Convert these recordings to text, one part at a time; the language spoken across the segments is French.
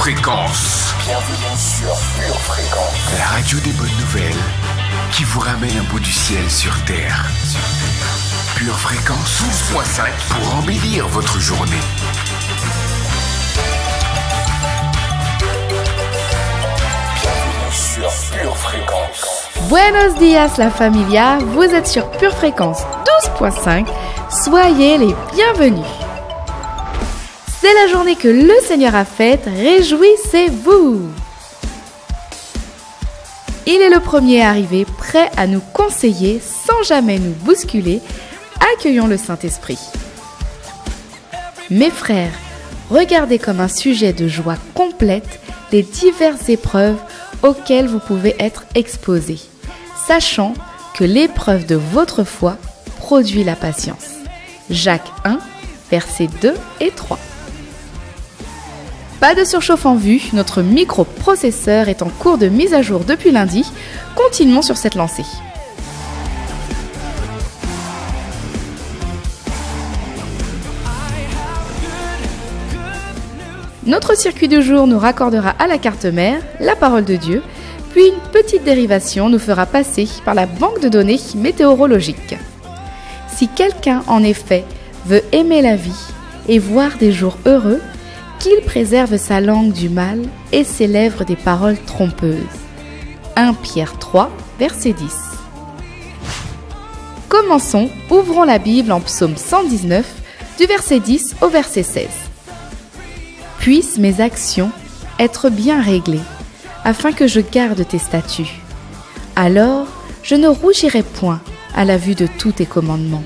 Fréquence. Bienvenue sur Pure Fréquence. La radio des bonnes nouvelles qui vous ramène un bout du ciel sur Terre. Pure Fréquence 12.5 pour embellir votre journée. Bienvenue sur Pure Fréquence. Buenos dias la familia, vous êtes sur Pure Fréquence 12.5, soyez les bienvenus. C'est la journée que le Seigneur a faite, réjouissez-vous. Il est le premier arrivé, prêt à nous conseiller sans jamais nous bousculer. Accueillons le Saint-Esprit. Mes frères, regardez comme un sujet de joie complète les diverses épreuves auxquelles vous pouvez être exposés, sachant que l'épreuve de votre foi produit la patience. Jacques 1, versets 2 et 3. Pas de surchauffe en vue, notre microprocesseur est en cours de mise à jour depuis lundi. Continuons sur cette lancée. Notre circuit du jour nous raccordera à la carte mère, la parole de Dieu, puis une petite dérivation nous fera passer par la banque de données météorologique. Si quelqu'un, en effet, veut aimer la vie et voir des jours heureux, qu'il préserve sa langue du mal et ses lèvres des paroles trompeuses. 1 Pierre 3, verset 10. Commençons, ouvrons la Bible en psaume 119, du verset 10 au verset 16. Puissent mes actions être bien réglées, afin que je garde tes statuts. Alors, je ne rougirai point à la vue de tous tes commandements.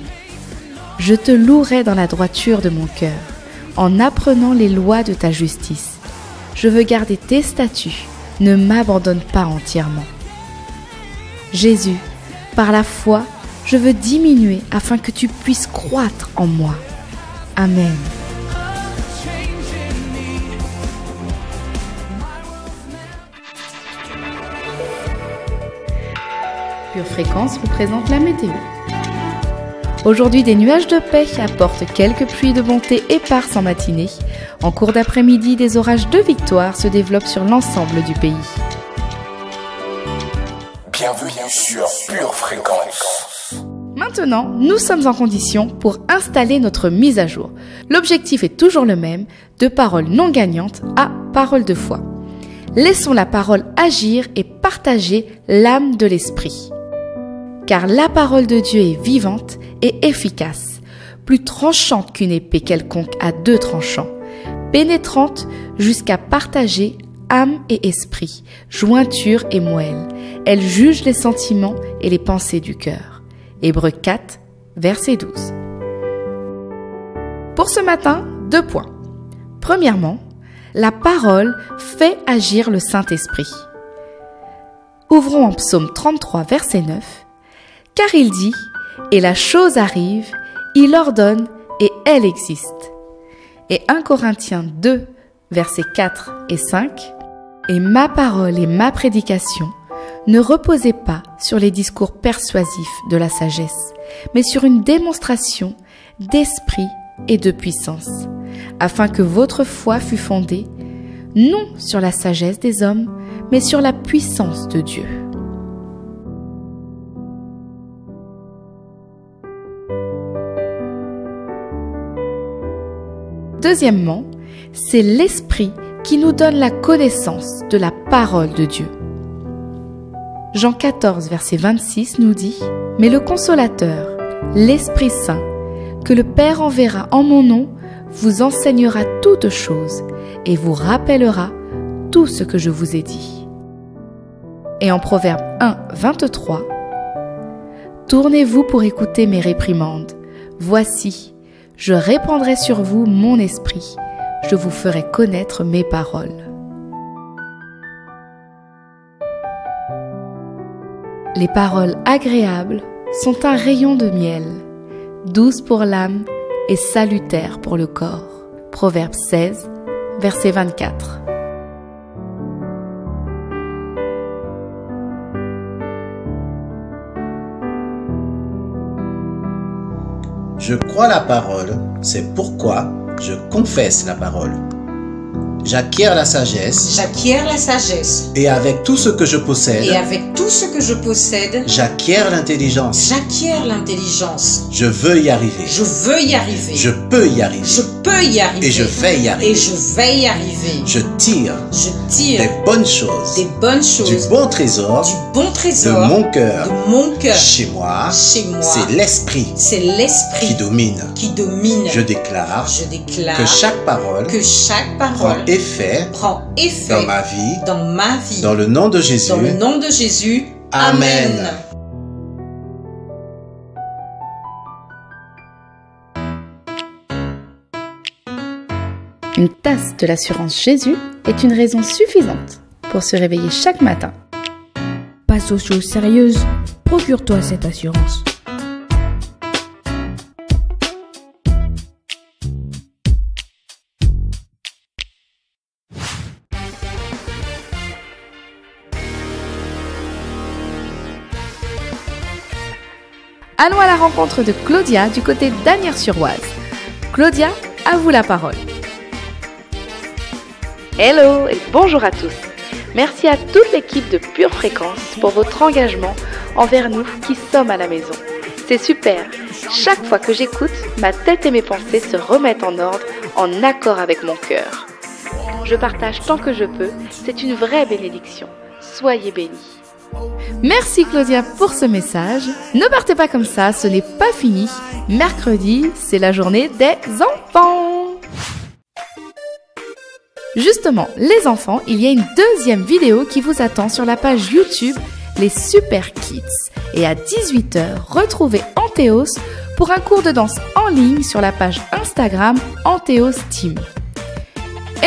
Je te louerai dans la droiture de mon cœur, en apprenant les lois de ta justice. Je veux garder tes statuts, ne m'abandonne pas entièrement. Jésus, par la foi, je veux diminuer afin que tu puisses croître en moi. Amen. Pure Fréquence vous présente la météo. Aujourd'hui, des nuages de paix apportent quelques pluies de bonté éparses en matinée. En cours d'après-midi, des orages de victoire se développent sur l'ensemble du pays. Bienvenue sur Pure Fréquence. Maintenant, nous sommes en condition pour installer notre mise à jour. L'objectif est toujours le même, de paroles non gagnantes à paroles de foi. Laissons la parole agir et partager l'âme de l'esprit. Car la parole de Dieu est vivante et efficace, plus tranchante qu'une épée quelconque à 2 tranchants, pénétrante jusqu'à partager âme et esprit, jointure et moelle. Elle juge les sentiments et les pensées du cœur. Hébreux 4, verset 12. Pour ce matin, 2 points. Premièrement, la parole fait agir le Saint-Esprit. Ouvrons en psaume 33, verset 9. Car il dit, et la chose arrive, il ordonne et elle existe. Et 1 Corinthiens 2, versets 4 et 5. Et ma parole et ma prédication ne reposaient pas sur les discours persuasifs de la sagesse, mais sur une démonstration d'esprit et de puissance, afin que votre foi fût fondée, non sur la sagesse des hommes, mais sur la puissance de Dieu. Deuxièmement, c'est l'Esprit qui nous donne la connaissance de la parole de Dieu. Jean 14, verset 26 nous dit « Mais le Consolateur, l'Esprit Saint, que le Père enverra en mon nom, vous enseignera toutes choses et vous rappellera tout ce que je vous ai dit. » Et en Proverbe 1, 23, « Tournez-vous pour écouter mes réprimandes. Voici, je répandrai sur vous mon esprit, je vous ferai connaître mes paroles. » Les paroles agréables sont un rayon de miel, douces pour l'âme et salutaires pour le corps. Proverbe 16, verset 24. Je crois la parole, c'est pourquoi je confesse la parole. J'acquiers la sagesse. J'acquiers la sagesse. Et avec tout ce que je possède. Et avec tout ce que je possède. J'acquiers l'intelligence. J'acquiers l'intelligence. Je veux y arriver. Je veux y arriver. Je peux y arriver. Je peux y arriver. Et je vais y arriver. Et je vais y arriver. Je tire. Je tire. Des bonnes choses. Des bonnes choses. Du bon trésor. Du bon trésor. De mon cœur. De mon cœur. Chez moi. Chez moi. C'est l'esprit. C'est l'esprit. Qui domine. Qui domine. Je déclare. Je déclare. Que chaque parole. Que chaque parole. Prend effet. Prend effet. Dans ma vie. Dans ma vie. Dans le nom de Jésus. Dans le nom de Jésus. Amen. Une tasse de l'assurance Jésus est une raison suffisante pour se réveiller chaque matin. Passe aux choses sérieuses, procure-toi cette assurance. Allons à la rencontre de Claudia du côté d'Asnières-sur-Oise. Claudia, à vous la parole. Hello et bonjour à tous. Merci à toute l'équipe de Pure Fréquence pour votre engagement envers nous qui sommes à la maison. C'est super. Chaque fois que j'écoute, ma tête et mes pensées se remettent en ordre, en accord avec mon cœur. Je partage tant que je peux. C'est une vraie bénédiction. Soyez bénis. Merci Claudia pour ce message. Ne partez pas comme ça, ce n'est pas fini. Mercredi, c'est la journée des enfants. Justement, les enfants, il y a une deuxième vidéo qui vous attend sur la page YouTube Les Super Kids. Et à 18 h, retrouvez Anthéos pour un cours de danse en ligne sur la page Instagram Anthéos Team.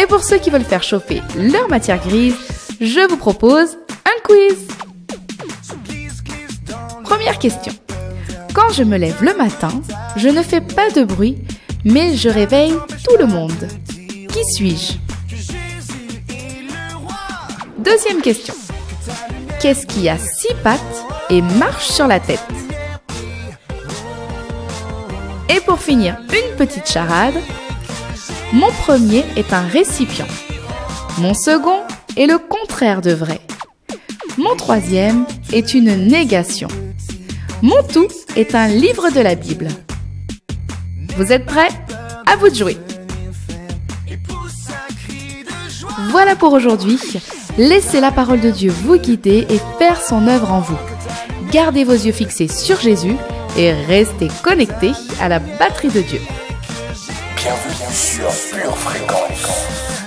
Et pour ceux qui veulent faire chauffer leur matière grise, je vous propose un quiz. Première question. Quand je me lève le matin, je ne fais pas de bruit, mais je réveille tout le monde. Qui suis-je ? Deuxième question. Qu'est-ce qui a 6 pattes et marche sur la tête ? Et pour finir, une petite charade. Mon premier est un récipient. Mon second est le contraire de vrai. Mon troisième est une négation. Mon tout est un livre de la Bible. Vous êtes prêts ? À vous de jouer. Voilà pour aujourd'hui. Laissez la parole de Dieu vous guider et faire son œuvre en vous. Gardez vos yeux fixés sur Jésus et restez connectés à la batterie de Dieu. Bienvenue sur Pure Fréquence.